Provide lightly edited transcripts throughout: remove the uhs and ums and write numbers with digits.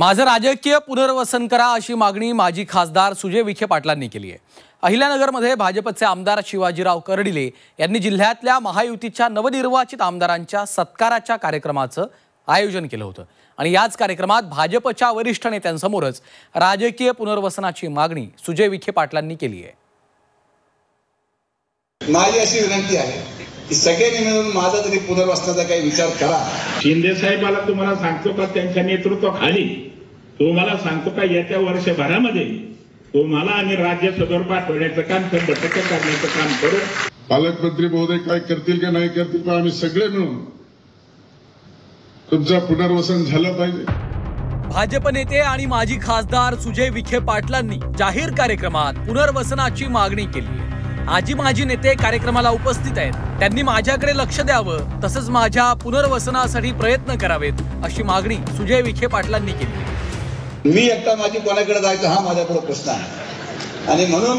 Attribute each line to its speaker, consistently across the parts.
Speaker 1: माझं राजकीय पुनर्वसन करा अशी मागणी माजी खासदार सुजय विखे पाटलांनी केली आहे। अहिल्यानगरमध्ये भाजपचे आमदार शिवाजीराव कर्डिले यांनी जिल्ह्यातल्या महायुतीच्या नवनिर्वाचित आमदारांच्या सत्काराच्या कार्यक्रमाचं आयोजन केलं होतं आणि याच कार्यक्रमात भाजपच्या वरिष्ठ नेत्यांसमोरच राजकीय पुनर्वसनाची मागणी सुजय विखे पाटलांनी केली आहे।
Speaker 2: माझी अशी विनंती आहे की सगळ्यांनी मिळून माझा तरी पुनर्वसनाचा काही विचार करा।
Speaker 3: शिंदे साहेबाला तुम्हाला सांगतो का त्यांच्या नेतृत्वाखाली तुम्हाला सांगतो का येत्या वर्षभरामध्ये तुम्हाला आणि राज्य सदर पाठवण्याचं काम 100% करण्याचं काम करू।
Speaker 4: पालकमंत्री महोदय काय करतील की नाही करतील पण आम्ही सगळे मिळून तुमचं पुनर्वसन झालं पाहिजे।
Speaker 1: भाजप नेते आणि माजी खासदार सुजय विखे पाटलांनी जाहीर कार्यक्रमात पुनर्वसनाची मागणी केली आहे। आजी माजी नेते कार्यक्रमाला उपस्थित आहेत। त्यांनी माझ्याकडे लक्ष द्यावं तसंच माझ्या पुनर्वसनासाठी प्रयत्न करावेत अशी मागणी सुजय विखे पाटलांनी केली।
Speaker 2: मी एकटा माझी कोणाकडे जायचं हा माझ्याकडे प्रश्न आहे आणि म्हणून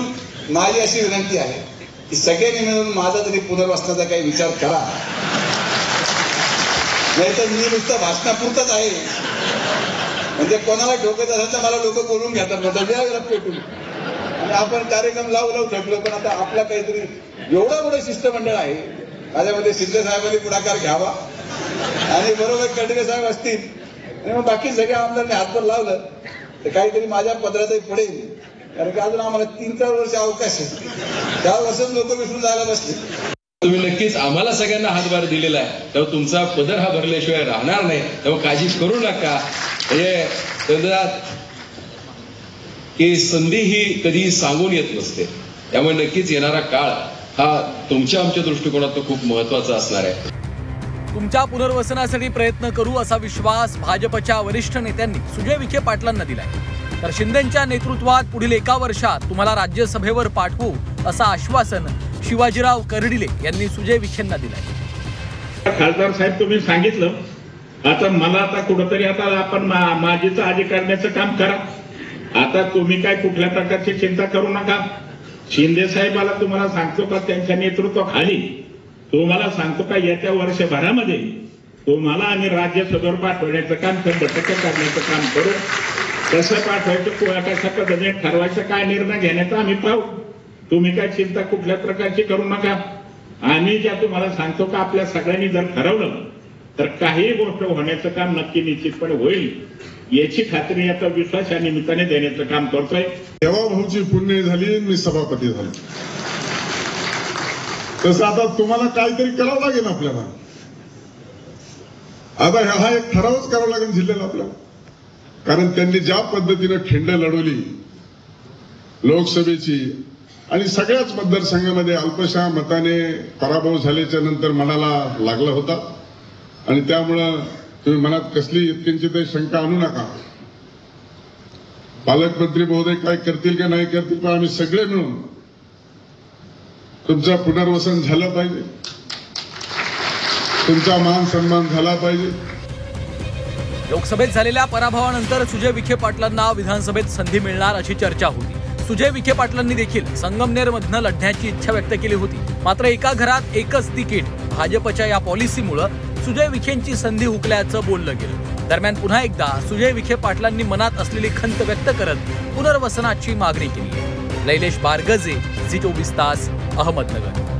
Speaker 2: माझी अशी विनंती आहे की सगळ्यांनी मिळून माझा तरी पुनर्वसनाचा काही विचार करा। नाहीतर मी नुसतं भाषणापुरतच आहे म्हणजे कोणाला ठोकत असेल तर मला लोक बोलून घेतात म्हणजे पेटून आणि आपण कार्यक्रम लावू शकलो पण आता आपला काहीतरी एवढं मोठं शिष्टमंडळ आहे। माझ्यामध्ये शिंदे साहेबांनी पुढाकार घ्यावा आणि बरोबर कर्डिले साहेब असतील आणि मग बाकी सगळ्या आमदारांनी हातभार लावलं तर काहीतरी माझ्या पदरातही पडेल। कारण की अजून आम्हाला 3-4 वर्ष अवकाश आहे। 4 वर्षात लोक विसरून जायला बसले।
Speaker 5: तुम्ही नक्कीच आम्हाला सगळ्यांना हातभार दिलेला आहे तेव्हा तुमचा पदर हा भरल्याशिवाय राहणार नाही तेव्हा काळजी करू नका। की संधी ही कधी सांगून येत नसते त्यामुळे नक्कीच येणारा काळ हा तुमच्या आमच्या दृष्टिकोनातून खूप महत्त्वाचा असणार आहे।
Speaker 1: तुमच्या पुनर्वसनासाठी प्रयत्न करू असा विश्वास भाजपच्या वरिष्ठ नेत्यांनी सुजय विखे पाटलांना दिलाय। तर शिंदेंच्या नेतृत्वात पुढील 1 वर्षात तुम्हाला राज्यसभेवर पाठवू असं आश्वासन शिवाजीराव कर्डिले यांनी सुजय विखेंना दिलंय।
Speaker 3: खासदार साहेब तुम्ही सांगितलं आता मला आता कुठंतरी आता आपण माझीचं आधी करण्याचं काम करा। आता तुम्ही काय कुठल्या प्रकारची चिंता करू नका। शिंदे साहेबाला तुम्हाला सांगतो का त्यांच्या नेतृत्वाखाली तुम्हाला सांगतो का येत्या वर्षभरामध्ये तुम्हाला आणि राज्य सदर पाठवण्याचं काम 100% करण्याचं काम करू। कसं पाठवायचं कशा पद्धतीने ठरवायचं काय निर्णय घेण्याचा आम्ही पाहू। तुम्ही काय चिंता कुठल्या प्रकारची करू नका। आम्ही ज्या तुम्हाला सांगतो का आपल्या सगळ्यांनी जर ठरवलं तर काही गोष्ट होण्याचं काम नक्की निश्चितपणे होईल याची खात्री आता विश्वास या निमित्ताने देण्याचं काम करतोय।
Speaker 4: तेव्हा भाऊची पुण्य झाली मी सभापती झालो तसं आता तुम्हाला काहीतरी करावं लागेल आपल्याला। आता हा एक ठरावच करावा लागेल जिल्ह्याला आपल्याला कारण त्यांनी ज्या पद्धतीने खिंड लढवली लोकसभेची आणि सगळ्याच मतदारसंघामध्ये अल्पशा मताने पराभव झाल्याच्या नंतर मनाला लागला होता आणि त्यामुळं तुम्ही मनात कसली इतकीची शंका आणू नका। पालकमंत्री महोदय काय करतील की नाही करतील पण आम्ही सगळे मिळून तुमचं पुनर्वसन झालं पाहिजे। तुमचा मान सन्मान झाला पाहिजे।
Speaker 1: लोकसभेत झालेल्या पराभवानंतर सुजय विखे पाटलांना विधानसभेत संधी मिळणार अशी चर्चा होती। सुजय विखे पाटलांनी देखील संगमनेरमधनं लढण्याची इच्छा व्यक्त केली होती। मात्र एका घरात एकच तिकीट भाजपच्या या पॉलिसीमुळे सुजय विखेंची संधी हुकल्याचं बोललं गेलं। दरम्यान पुन्हा एकदा सुजय विखे पाटलांनी मनात असलेली खंत व्यक्त करत पुनर्वसनाची मागणी केली आहे। लैलेश बारगजे, झी 24 तास, अहमदनगर।